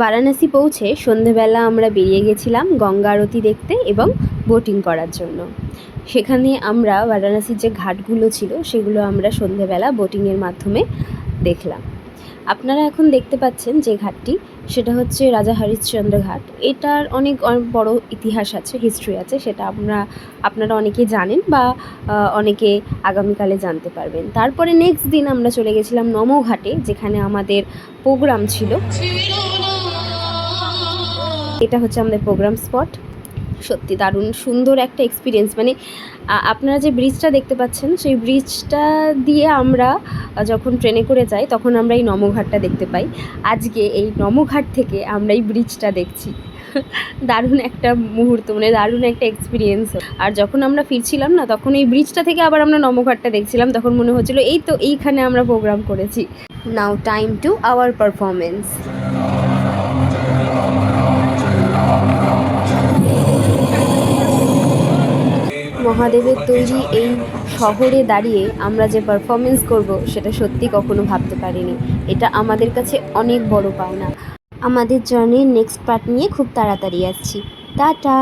বারাণসী পৌঁছে সন্ধেবেলা আমরা বেরিয়ে গেছিলাম গঙ্গা আরতি দেখতে এবং বোটিং করার জন্য। সেখানে আমরা বারাণসীর যে ঘাটগুলো ছিল সেগুলো আমরা সন্ধেবেলা বোটিংয়ের মাধ্যমে দেখলাম। আপনারা এখন দেখতে পাচ্ছেন যে ঘাটটি, সেটা হচ্ছে রাজা হরিশ্চন্দ্র ঘাট। এটার অনেক বড় ইতিহাস আছে, হিস্ট্রি আছে, সেটা আপনারা অনেকে জানেন বা অনেকে আগামীকালে জানতে পারবেন। তারপরে নেক্সট দিন আমরা চলে গেছিলাম নমো ঘাটে, যেখানে আমাদের প্রোগ্রাম ছিল। এটা হচ্ছে আমাদের প্রোগ্রাম স্পট। সত্যি দারুণ সুন্দর একটা এক্সপিরিয়েন্স। মানে আপনারা যে ব্রিজটা দেখতে পাচ্ছেন, সেই ব্রিজটা দিয়ে আমরা যখন ট্রেনে করে যাই তখন আমরা এই নমোঘাটটা দেখতে পাই। আজকে এই নমোঘাট থেকে আমরা এই ব্রিজটা দেখছি। দারুণ একটা মুহূর্ত, মানে দারুণ একটা এক্সপিরিয়েন্স। আর যখন আমরা ফিরছিলাম না, তখন এই ব্রিজটা থেকে আবার আমরা নমোঘাটটা দেখছিলাম। তখন মনে হচ্ছিলো এই তো এইখানে আমরা প্রোগ্রাম করেছি। নাও টাইম টু আওয়ার পারফরমেন্স। মহাদেবের তৈরি এই শহরে দাঁড়িয়ে আমরা যে পারফরমেন্স করব, সেটা সত্যি কখনো ভাবতে পারিনি। এটা আমাদের কাছে অনেক বড় পাওনা। আমাদের জার্নির নেক্সট পার্ট নিয়ে খুব তাড়াতাড়ি আসছি। টাটা।